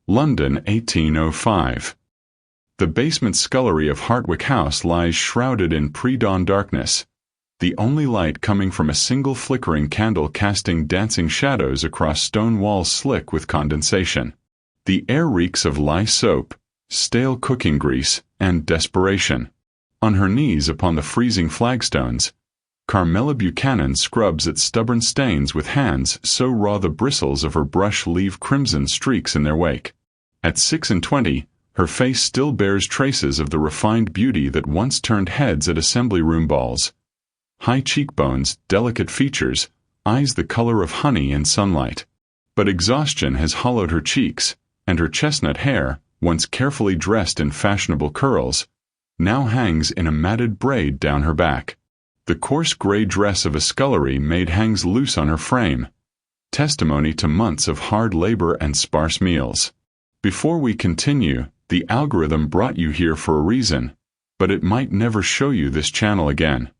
London 1805. The basement scullery of Hartwick House lies shrouded in pre-dawn darkness, the only light coming from a single flickering candle casting dancing shadows across stone walls slick with condensation. The air reeks of lye soap, stale cooking grease, and desperation. On her knees upon the freezing flagstones, Carmela Buchanan scrubs at stubborn stains with hands so raw the bristles of her brush leave crimson streaks in their wake. At 26, her face still bears traces of the refined beauty that once turned heads at assembly room balls. High cheekbones, delicate features, eyes the color of honey in sunlight. But exhaustion has hollowed her cheeks, and her chestnut hair, once carefully dressed in fashionable curls, now hangs in a matted braid down her back. The coarse gray dress of a scullery maid hangs loose on her frame, testimony to months of hard labor and sparse meals. Before we continue, the algorithm brought you here for a reason, but it might never show you this channel again.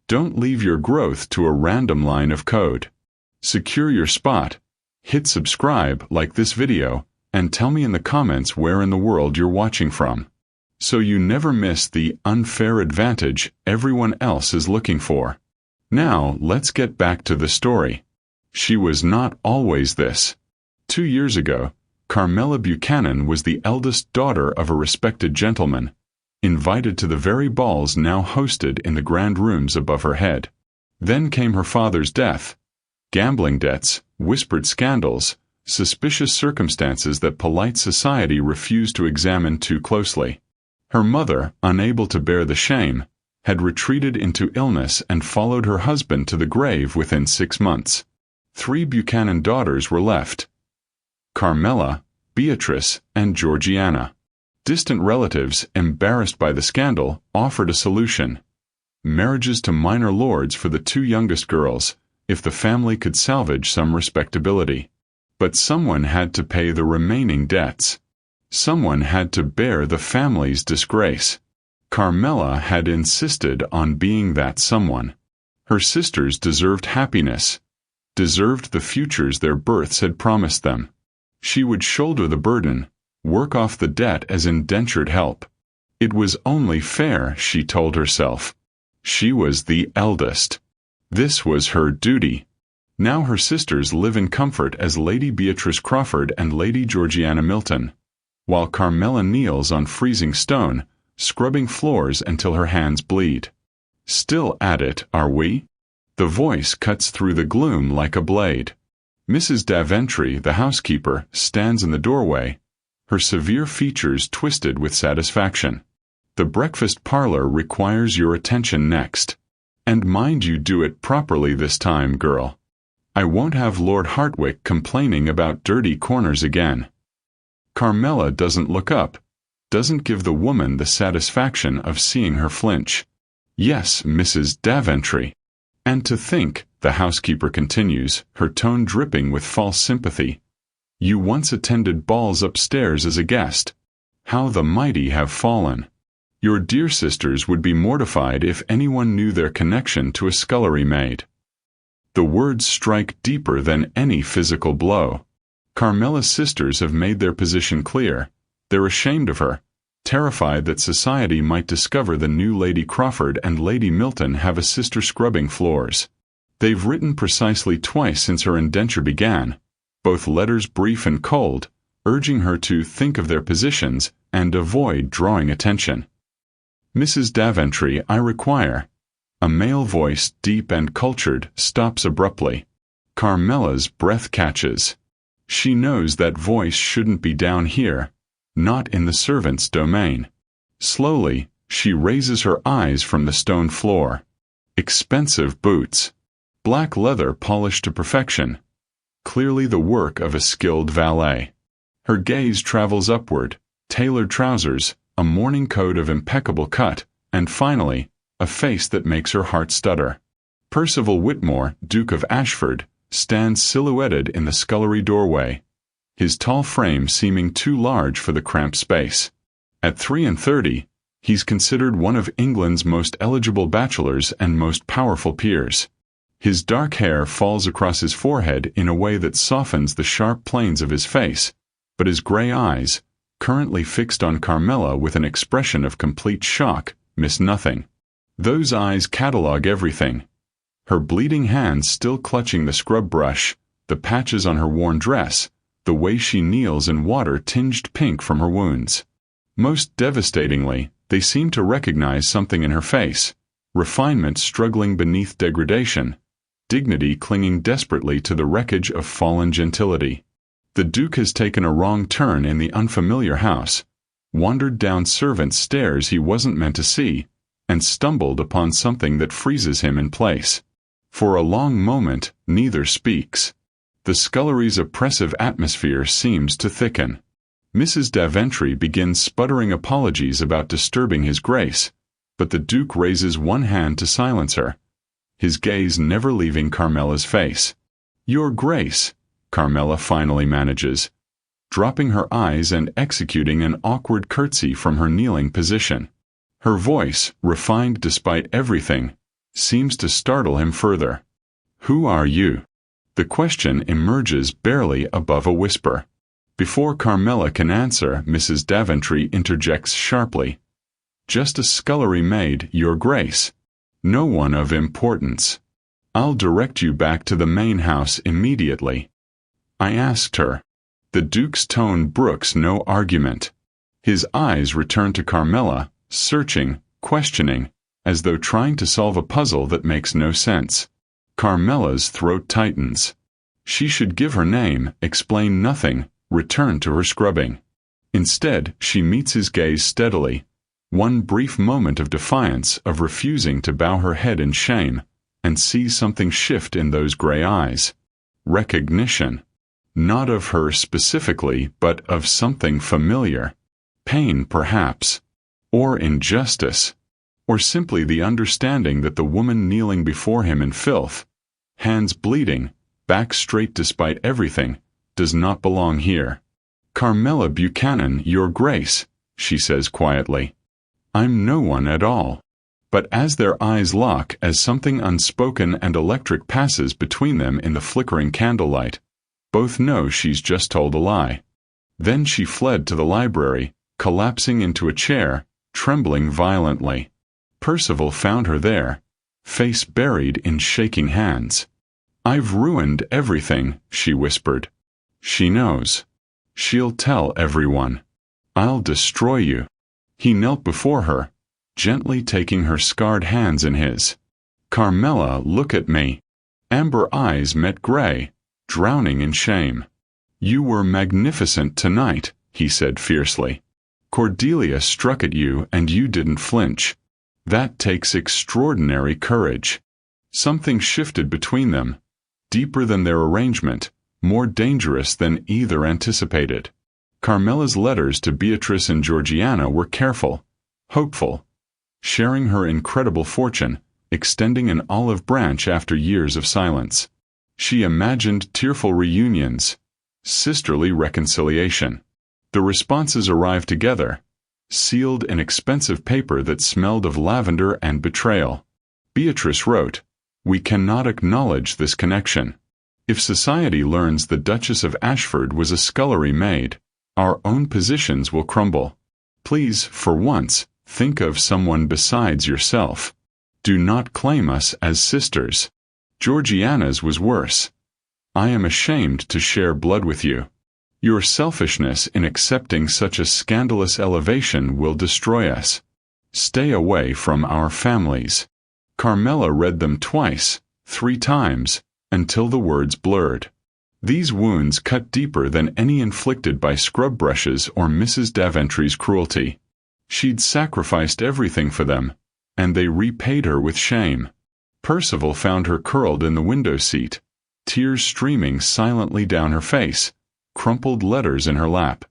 Don't leave your growth to a random line of code. Secure your spot, hit subscribe, like this video, and tell me in the comments where in the world you're watching from, so you never miss the unfair advantage everyone else is looking for. Now, let's get back to the story. She was not always this. 2 years ago, Carmela Buchanan was the eldest daughter of a respected gentleman, invited to the very balls now hosted in the grand rooms above her head. Then came her father's death, gambling debts, whispered scandals, suspicious circumstances that polite society refused to examine too closely. Her mother, unable to bear the shame, had retreated into illness and followed her husband to the grave within 6 months. 3 Buchanan daughters were left: Carmela, Beatrice, and Georgiana. Distant relatives, embarrassed by the scandal, offered a solution: marriages to minor lords for the 2 youngest girls, if the family could salvage some respectability. But someone had to pay the remaining debts. Someone had to bear the family's disgrace. Carmela had insisted on being that someone. Her sisters deserved happiness, deserved the futures their births had promised them. She would shoulder the burden, work off the debt as indentured help. It was only fair, she told herself. She was the eldest. This was her duty. Now her sisters live in comfort as Lady Beatrice Crawford and Lady Georgiana Milton, while Carmela kneels on freezing stone, scrubbing floors until her hands bleed. Still at it, are we? The voice cuts through the gloom like a blade. Mrs. Daventry, the housekeeper, stands in the doorway, her severe features twisted with satisfaction. The breakfast parlor requires your attention next. And mind you do it properly this time, girl. I won't have Lord Hartwick complaining about dirty corners again. Carmela doesn't look up, doesn't give the woman the satisfaction of seeing her flinch. Yes, Mrs. Daventry. And to think, the housekeeper continues, her tone dripping with false sympathy, you once attended balls upstairs as a guest. How the mighty have fallen. Your dear sisters would be mortified if anyone knew their connection to a scullery maid. The words strike deeper than any physical blow. Carmela's sisters have made their position clear. They're ashamed of her, terrified that society might discover the new Lady Crawford and Lady Milton have a sister scrubbing floors. They've written precisely twice since her indenture began, both letters brief and cold, urging her to think of their positions and avoid drawing attention. Mrs. Daventry, I require. A male voice, deep and cultured, stops abruptly. Carmela's breath catches. She knows that voice shouldn't be down here, not in the servant's domain. Slowly, she raises her eyes from the stone floor. Expensive boots. Black leather polished to perfection. Clearly the work of a skilled valet. Her gaze travels upward. Tailored trousers, a morning coat of impeccable cut, and finally, a face that makes her heart stutter. Percival Whitmore, Duke of Ashford, stands silhouetted in the scullery doorway, his tall frame seeming too large for the cramped space. At 33, he's considered one of England's most eligible bachelors and most powerful peers. His dark hair falls across his forehead in a way that softens the sharp planes of his face, but his gray eyes, currently fixed on Carmela with an expression of complete shock, miss nothing. Those eyes catalog everything. Her bleeding hands still clutching the scrub brush, the patches on her worn dress, the way she kneels in water tinged pink from her wounds. Most devastatingly, they seem to recognize something in her face, refinement struggling beneath degradation, dignity clinging desperately to the wreckage of fallen gentility. The Duke has taken a wrong turn in the unfamiliar house, wandered down servants' stairs he wasn't meant to see, and stumbled upon something that freezes him in place. For a long moment, neither speaks. The scullery's oppressive atmosphere seems to thicken. Mrs. Daventry begins sputtering apologies about disturbing his grace, but the Duke raises one hand to silence her, his gaze never leaving Carmela's face. "Your Grace," Carmela finally manages, dropping her eyes and executing an awkward curtsy from her kneeling position. Her voice, refined despite everything, seems to startle him further. "Who are you?" The question emerges barely above a whisper. Before Carmela can answer, Mrs. Daventry interjects sharply. "Just a scullery maid, Your Grace. No one of importance. I'll direct you back to the main house immediately." "I asked her." The Duke's tone brooks no argument. His eyes return to Carmela, searching, questioning, as though trying to solve a puzzle that makes no sense. Carmela's throat tightens. She should give her name, explain nothing, return to her scrubbing. Instead, she meets his gaze steadily, one brief moment of defiance, of refusing to bow her head in shame, and sees something shift in those gray eyes. Recognition. Not of her specifically, but of something familiar. Pain, perhaps. Or injustice. Or simply the understanding that the woman kneeling before him in filth, hands bleeding, back straight despite everything, does not belong here. "Carmela Buchanan, Your Grace," she says quietly. "I'm no one at all." But as their eyes lock, as something unspoken and electric passes between them in the flickering candlelight, both know she's just told a lie. Then she fled to the library, collapsing into a chair, trembling violently. Percival found her there, face buried in shaking hands. "I've ruined everything," she whispered. She knows. She'll tell everyone. "I'll destroy you." He knelt before her, gently taking her scarred hands in his. "Carmela, look at me." Amber eyes met gray, drowning in shame. "You were magnificent tonight," he said fiercely. "Cordelia struck at you and you didn't flinch. That takes extraordinary courage." Something shifted between them, deeper than their arrangement, more dangerous than either anticipated. Carmela's letters to Beatrice and Georgiana were careful, hopeful, sharing her incredible fortune, extending an olive branch after years of silence. She imagined tearful reunions, sisterly reconciliation. The responses arrived together, sealed in expensive paper that smelled of lavender and betrayal. Beatrice wrote, "We cannot acknowledge this connection. If society learns the Duchess of Ashford was a scullery maid, our own positions will crumble. Please, for once, think of someone besides yourself. Do not claim us as sisters." Georgiana's was worse. "I am ashamed to share blood with you. Your selfishness in accepting such a scandalous elevation will destroy us. Stay away from our families." Carmela read them twice, 3 times, until the words blurred. These wounds cut deeper than any inflicted by scrub brushes or Mrs. Daventry's cruelty. She'd sacrificed everything for them, and they repaid her with shame. Percival found her curled in the window seat, tears streaming silently down her face, crumpled letters in her lap.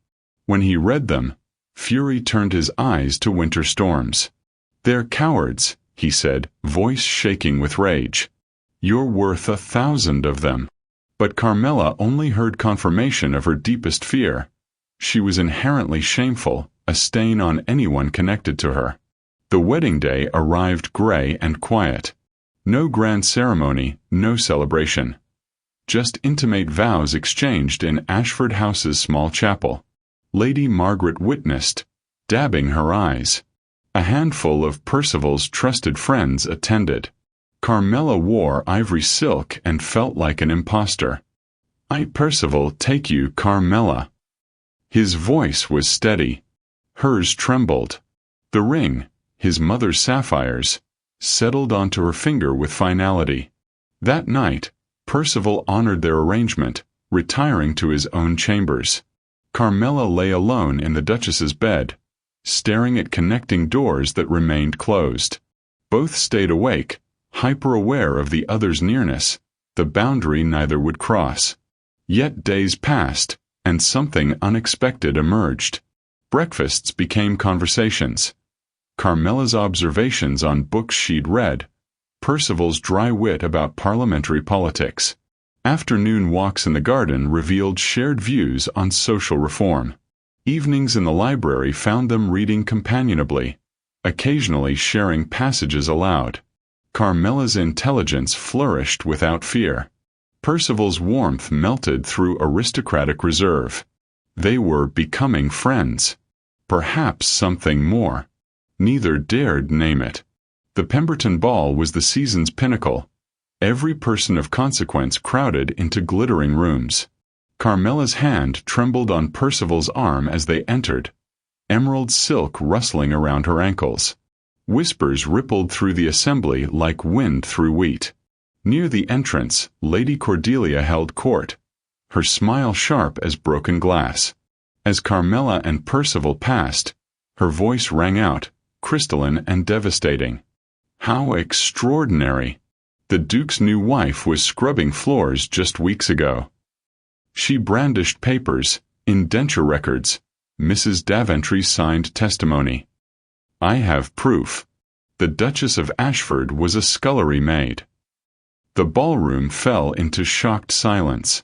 When he read them, fury turned his eyes to winter storms. "They're cowards," he said, voice shaking with rage. "You're worth 1,000 of them." But Carmela only heard confirmation of her deepest fear. She was inherently shameful, a stain on anyone connected to her. The wedding day arrived gray and quiet. No grand ceremony, no celebration. Just intimate vows exchanged in Ashford House's small chapel. Lady Margaret witnessed, dabbing her eyes. A handful of Percival's trusted friends attended. Carmela wore ivory silk and felt like an impostor. "I, Percival, take you, Carmela." His voice was steady. Hers trembled. The ring, his mother's sapphires, settled onto her finger with finality. That night, Percival honored their arrangement, retiring to his own chambers. Carmela lay alone in the Duchess's bed, staring at connecting doors that remained closed. Both stayed awake, hyper-aware of the other's nearness, the boundary neither would cross. Yet days passed, and something unexpected emerged. Breakfasts became conversations. Carmela's observations on books she'd read, Percival's dry wit about parliamentary politics. Afternoon walks in the garden revealed shared views on social reform. Evenings in the library found them reading companionably, occasionally sharing passages aloud. Carmela's intelligence flourished without fear. Percival's warmth melted through aristocratic reserve. They were becoming friends. Perhaps something more. Neither dared name it. The Pemberton Ball was the season's pinnacle. Every person of consequence crowded into glittering rooms. Carmela's hand trembled on Percival's arm as they entered, emerald silk rustling around her ankles. Whispers rippled through the assembly like wind through wheat. Near the entrance, Lady Cordelia held court, her smile sharp as broken glass. As Carmela and Percival passed, her voice rang out, crystalline and devastating. How extraordinary! The Duke's new wife was scrubbing floors just weeks ago. She brandished papers, indenture records, Mrs. Daventry's signed testimony. "I have proof. The Duchess of Ashford was a scullery maid." The ballroom fell into shocked silence.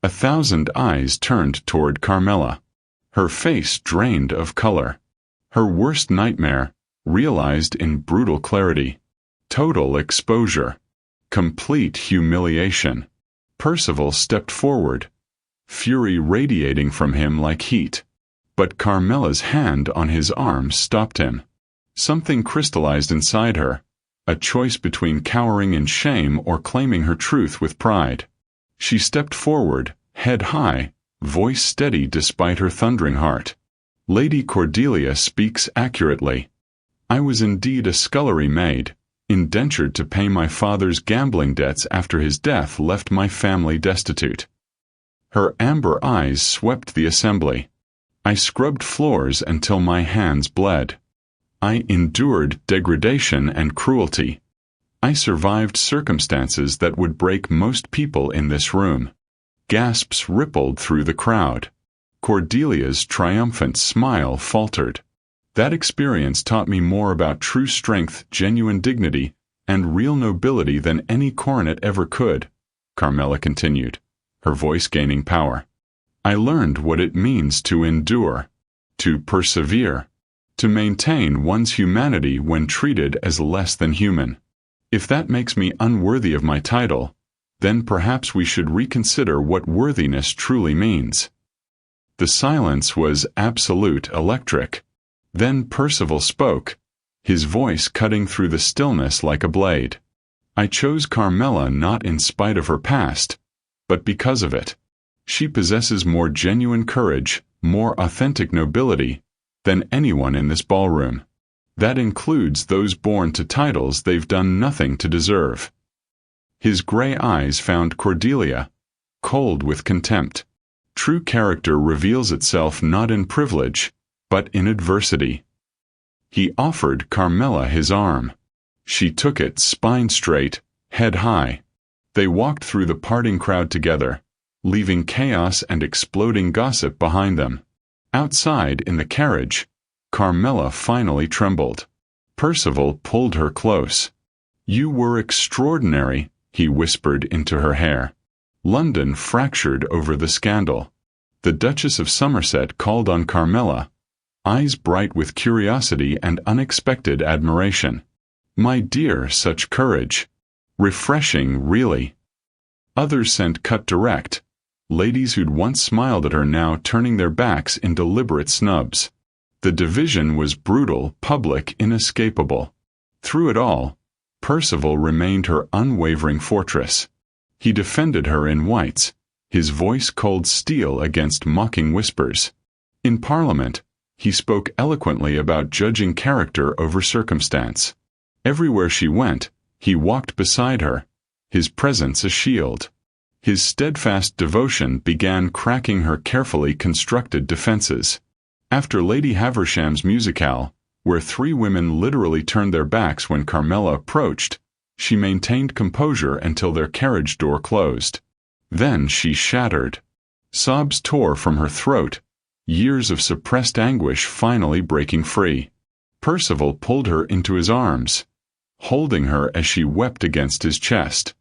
1,000 eyes turned toward Carmela. Her face drained of color. Her worst nightmare, realized in brutal clarity. Total exposure. Complete humiliation. Percival stepped forward, fury radiating from him like heat. But Carmela's hand on his arm stopped him. Something crystallized inside her, a choice between cowering in shame or claiming her truth with pride. She stepped forward, head high, voice steady despite her thundering heart. "Lady Cordelia speaks accurately. I was indeed a scullery maid, indentured to pay my father's gambling debts after his death left my family destitute." Her amber eyes swept the assembly. "I scrubbed floors until my hands bled. I endured degradation and cruelty. I survived circumstances that would break most people in this room." Gasps rippled through the crowd. Cordelia's triumphant smile faltered. "That experience taught me more about true strength, genuine dignity, and real nobility than any coronet ever could," Carmela continued, her voice gaining power. "I learned what it means to endure, to persevere, to maintain one's humanity when treated as less than human. If that makes me unworthy of my title, then perhaps we should reconsider what worthiness truly means." The silence was absolute, electric. Then Percival spoke, his voice cutting through the stillness like a blade. "I chose Carmela not in spite of her past, but because of it. She possesses more genuine courage, more authentic nobility, than anyone in this ballroom. That includes those born to titles they've done nothing to deserve." His gray eyes found Cordelia, cold with contempt. True character reveals itself not in privilege, but in adversity. He offered Carmela his arm. She took it spine straight, head high. They walked through the parting crowd together, leaving chaos and exploding gossip behind them. Outside in the carriage, Carmela finally trembled. Percival pulled her close. "You were extraordinary," he whispered into her hair. London fractured over the scandal. The Duchess of Somerset called on Carmela, eyes bright with curiosity and unexpected admiration. "My dear, such courage. Refreshing, really." Others sent cut direct. Ladies who'd once smiled at her now turning their backs in deliberate snubs. The division was brutal, public, inescapable. Through it all, Percival remained her unwavering fortress. He defended her in whites, his voice cold steel against mocking whispers. In Parliament, he spoke eloquently about judging character over circumstance. Everywhere she went, he walked beside her, his presence a shield. His steadfast devotion began cracking her carefully constructed defenses. After Lady Haversham's musicale, where 3 women literally turned their backs when Carmela approached, she maintained composure until their carriage door closed. Then she shattered. Sobs tore from her throat, years of suppressed anguish finally breaking free. Percival pulled her into his arms, holding her as she wept against his chest.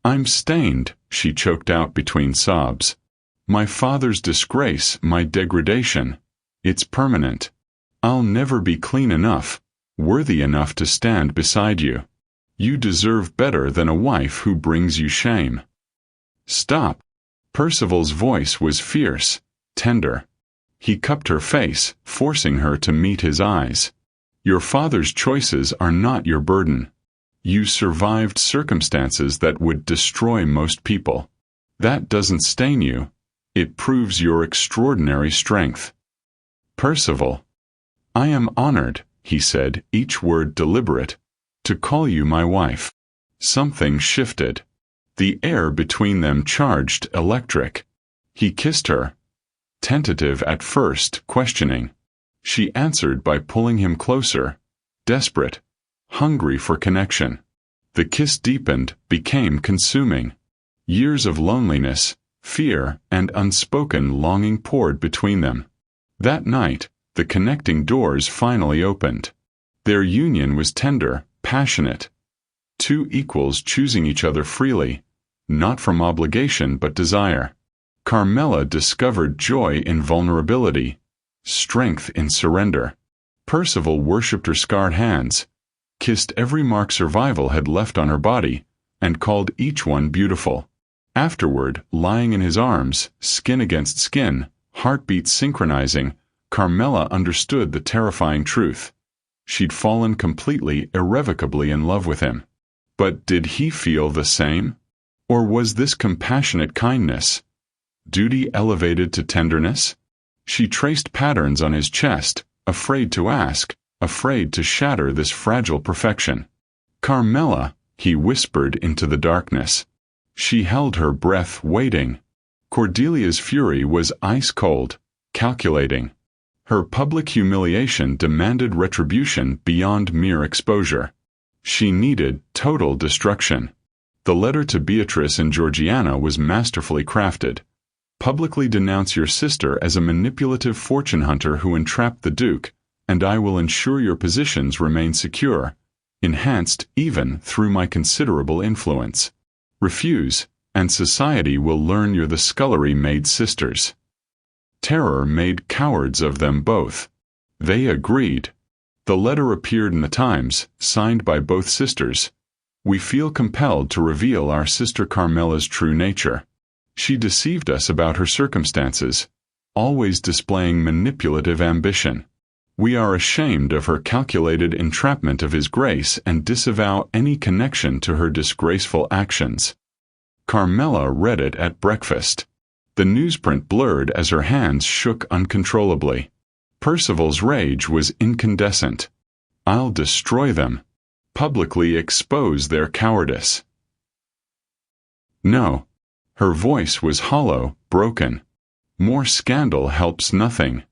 "I'm stained," she choked out between sobs. "My father's disgrace, my degradation. It's permanent. I'll never be clean enough, worthy enough to stand beside you. You deserve better than a wife who brings you shame." "Stop." Percival's voice was fierce, tender. He cupped her face, forcing her to meet his eyes. "Your father's choices are not your burden. You survived circumstances that would destroy most people. That doesn't stain you. It proves your extraordinary strength." "Percival." "I am honored," he said, each word deliberate, "to call you my wife." Something shifted. The air between them charged electric. He kissed her. Tentative at first, questioning. She answered by pulling him closer, desperate, hungry for connection. The kiss deepened, became consuming. Years of loneliness, fear, and unspoken longing poured between them. That night, the connecting doors finally opened. Their union was tender, passionate. 2 equals choosing each other freely, not from obligation but desire. Carmela discovered joy in vulnerability, strength in surrender. Percival worshipped her scarred hands, kissed every mark survival had left on her body, and called each one beautiful. Afterward, lying in his arms, skin against skin, heartbeats synchronizing, Carmela understood the terrifying truth. She'd fallen completely, irrevocably in love with him. But did he feel the same? Or was this compassionate kindness? Duty elevated to tenderness? She traced patterns on his chest, afraid to ask, afraid to shatter this fragile perfection. "Carmela," he whispered into the darkness. She held her breath, waiting. Cordelia's fury was ice-cold, calculating. Her public humiliation demanded retribution beyond mere exposure. She needed total destruction. The letter to Beatrice and Georgiana was masterfully crafted. "Publicly denounce your sister as a manipulative fortune hunter who entrapped the Duke, and I will ensure your positions remain secure, enhanced even through my considerable influence. Refuse, and society will learn you're the Scullery maid sisters." Terror made cowards of them both. They agreed. The letter appeared in the Times, signed by both sisters. "We feel compelled to reveal our sister Carmela's true nature. She deceived us about her circumstances, always displaying manipulative ambition. We are ashamed of her calculated entrapment of His Grace and disavow any connection to her disgraceful actions." Carmela read it at breakfast. The newsprint blurred as her hands shook uncontrollably. Percival's rage was incandescent. "I'll destroy them. Publicly expose their cowardice." "No." Her voice was hollow, broken. "More scandal helps nothing."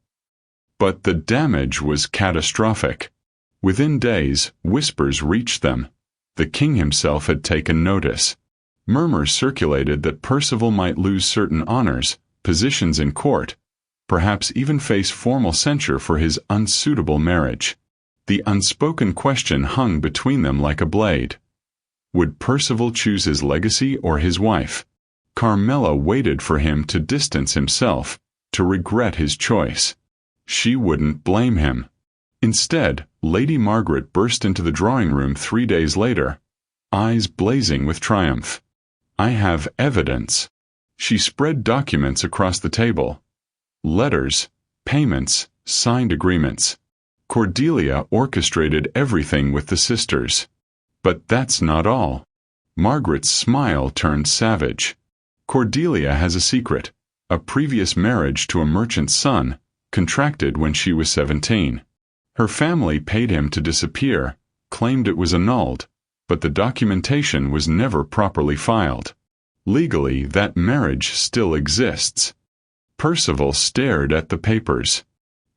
But the damage was catastrophic. Within days, whispers reached them. The king himself had taken notice. Murmurs circulated that Percival might lose certain honors, positions in court, perhaps even face formal censure for his unsuitable marriage. The unspoken question hung between them like a blade. Would Percival choose his legacy or his wife? Carmela waited for him to distance himself, to regret his choice. She wouldn't blame him. Instead, Lady Margaret burst into the drawing room 3 days later, eyes blazing with triumph. I have evidence. She spread documents across the table. Letters, payments, signed agreements. Cordelia orchestrated everything with the sisters. But that's not all. Margaret's smile turned savage. Cordelia has a secret. A previous marriage to a merchant's son, contracted when she was 17. Her family paid him to disappear, claimed it was annulled, but the documentation was never properly filed. Legally, that marriage still exists. Percival stared at the papers.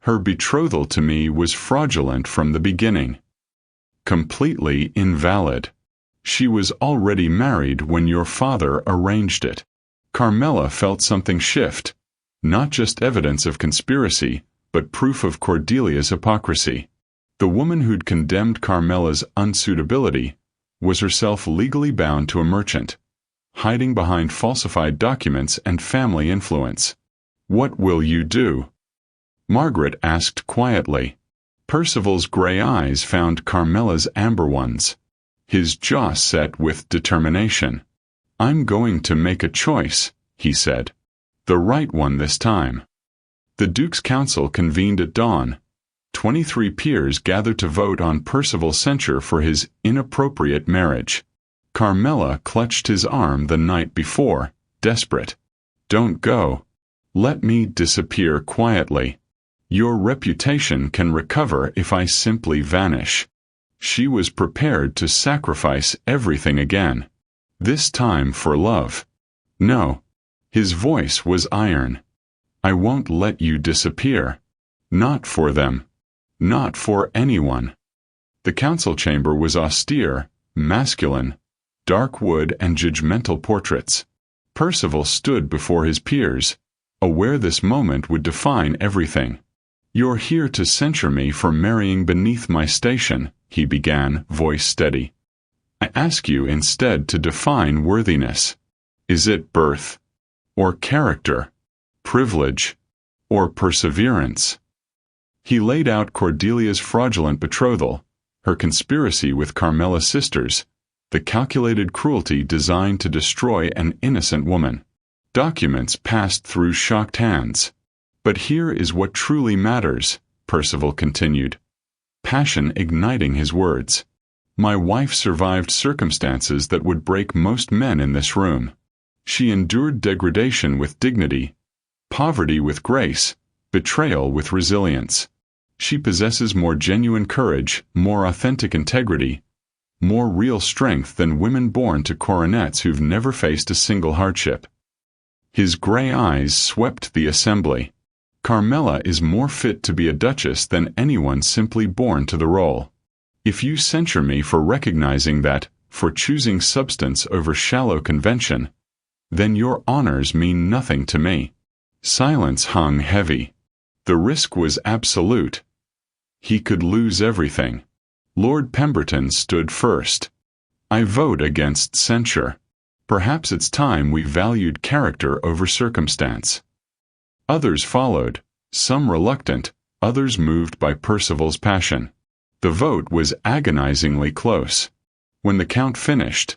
Her betrothal to me was fraudulent from the beginning. Completely invalid. She was already married when your father arranged it. Carmela felt something shift. Not just evidence of conspiracy, but proof of Cordelia's hypocrisy. The woman who'd condemned Carmela's unsuitability was herself legally bound to a merchant, hiding behind falsified documents and family influence. What will you do? Margaret asked quietly. Percival's gray eyes found Carmela's amber ones. His jaw set with determination. I'm going to make a choice, he said. The right one this time. The Duke's Council convened at dawn. 23 peers gathered to vote on Percival's censure for his inappropriate marriage. Carmela clutched his arm the night before, desperate. Don't go. Let me disappear quietly. Your reputation can recover if I simply vanish. She was prepared to sacrifice everything again. This time for love. No. His voice was iron. I won't let you disappear. Not for them. Not for anyone. The council chamber was austere, masculine, dark wood and judgmental portraits. Percival stood before his peers, aware this moment would define everything. You're here to censure me for marrying beneath my station, he began, voice steady. I ask you instead to define worthiness. Is it birth? Or character? Privilege? Or perseverance? He laid out Cordelia's fraudulent betrothal, her conspiracy with Carmela's sisters, the calculated cruelty designed to destroy an innocent woman. Documents passed through shocked hands. But here is what truly matters, Percival continued, passion igniting his words. My wife survived circumstances that would break most men in this room. She endured degradation with dignity, poverty with grace, betrayal with resilience. She possesses more genuine courage, more authentic integrity, more real strength than women born to coronets who've never faced a single hardship. His gray eyes swept the assembly. Carmela is more fit to be a duchess than anyone simply born to the role. If you censure me for recognizing that, for choosing substance over shallow convention, then your honors mean nothing to me. Silence hung heavy. The risk was absolute. He could lose everything. Lord Pemberton stood first. I vote against censure. Perhaps it's time we valued character over circumstance. Others followed, some reluctant, others moved by Percival's passion. The vote was agonizingly close. When the count finished,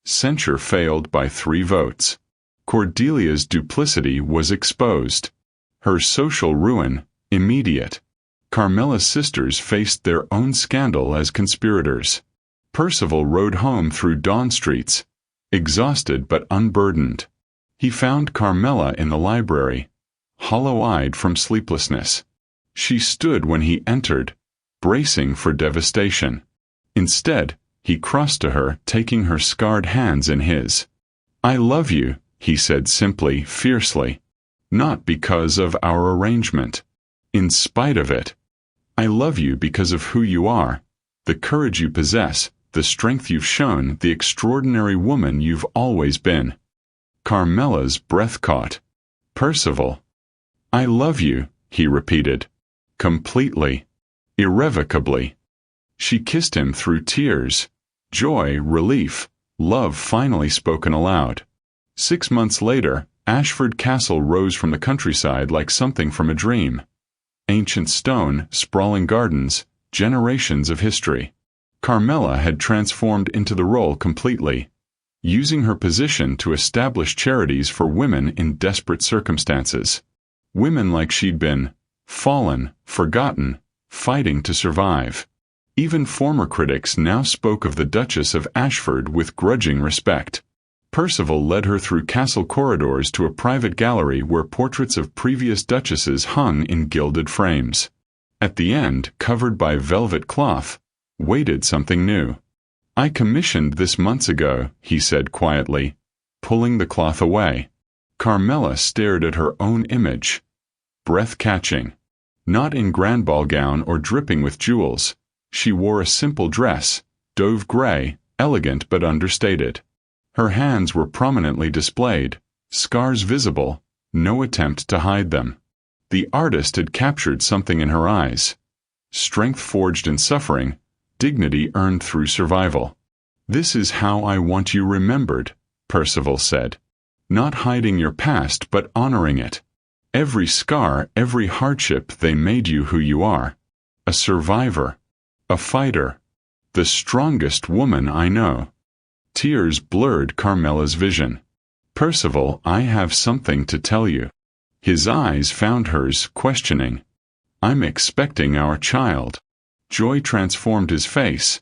censure failed by 3 votes. Cordelia's duplicity was exposed. Her social ruin, immediate. Carmela's sisters faced their own scandal as conspirators. Percival rode home through dawn streets, exhausted but unburdened. He found Carmela in the library, hollow-eyed from sleeplessness. She stood when he entered, bracing for devastation. Instead, he crossed to her, taking her scarred hands in his. I love you, he said simply, fiercely. Not because of our arrangement. In spite of it. I love you because of who you are, the courage you possess, the strength you've shown, the extraordinary woman you've always been. Carmela's breath caught. Percival. I love you, he repeated. Completely. Irrevocably. She kissed him through tears. Joy, relief, love finally spoken aloud. 6 months later, Ashford Castle rose from the countryside like something from a dream. Ancient stone, sprawling gardens, generations of history. Carmela had transformed into the role completely. using her position to establish charities for women in desperate circumstances. Women like she'd been, fallen, forgotten, fighting to survive. Even former critics now spoke of the Duchess of Ashford with grudging respect. Percival led her through castle corridors to a private gallery where portraits of previous duchesses hung in gilded frames. At the end, covered by velvet cloth, waited something new. "I commissioned this months ago," he said quietly, pulling the cloth away. Carmela stared at her own image. Breath-catching. Not in grand ball gown or dripping with jewels. She wore a simple dress, dove gray, elegant but understated. Her hands were prominently displayed, scars visible, no attempt to hide them. The artist had captured something in her eyes. Strength forged in suffering, dignity earned through survival. "This is how I want you remembered," Percival said. "Not hiding your past but honoring it. Every scar, every hardship, they made you who you are. A survivor. A fighter. The strongest woman I know." Tears blurred Carmela's vision. "Percival, I have something to tell you." His eyes found hers, questioning. "I'm expecting our child." Joy transformed his face.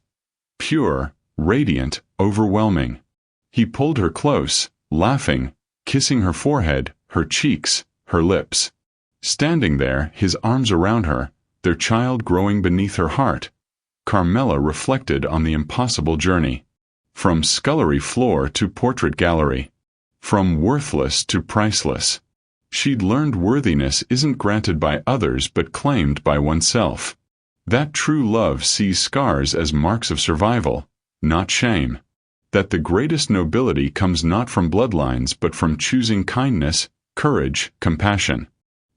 Pure, radiant, overwhelming. He pulled her close, laughing, kissing her forehead, her cheeks, her lips. Standing there, his arms around her, their child growing beneath her heart, Carmela reflected on the impossible journey. From scullery floor to portrait gallery. From worthless to priceless. She'd learned worthiness isn't granted by others but claimed by oneself. That true love sees scars as marks of survival, not shame. That the greatest nobility comes not from bloodlines but from choosing kindness, courage, compassion.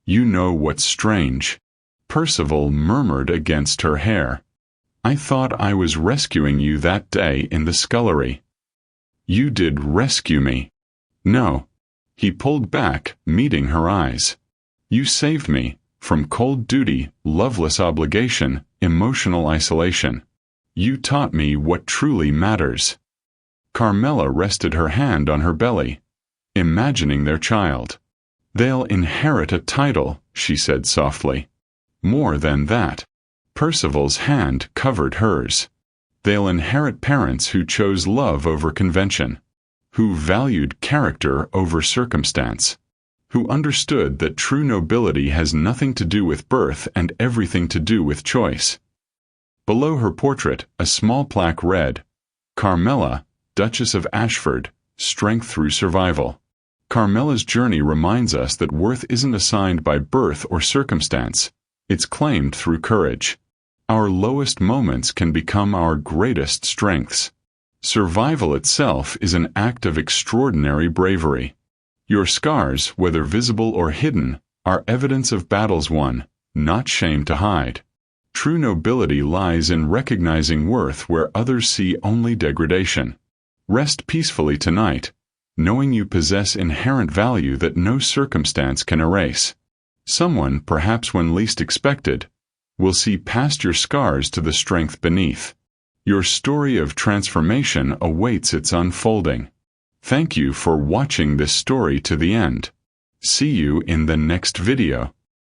"You know what's strange?" Percival murmured against her hair. "I thought I was rescuing you that day in the scullery." "You did rescue me." "No." He pulled back, meeting her eyes. "You saved me, from cold duty, loveless obligation, emotional isolation. You taught me what truly matters." Carmela rested her hand on her belly, imagining their child. "They'll inherit a title," she said softly. "More than that." Percival's hand covered hers. "They'll inherit parents who chose love over convention, who valued character over circumstance, who understood that true nobility has nothing to do with birth and everything to do with choice." Below her portrait, a small plaque read, "Carmela, Duchess of Ashford, Strength Through Survival." Carmela's journey reminds us that worth isn't assigned by birth or circumstance, it's claimed through courage. Our lowest moments can become our greatest strengths. Survival itself is an act of extraordinary bravery. Your scars, whether visible or hidden, are evidence of battles won, not shame to hide. True nobility lies in recognizing worth where others see only degradation. Rest peacefully tonight, knowing you possess inherent value that no circumstance can erase. Someone, perhaps when least expected, will see past your scars to the strength beneath. Your story of transformation awaits its unfolding. Thank you for watching this story to the end. See you in the next video.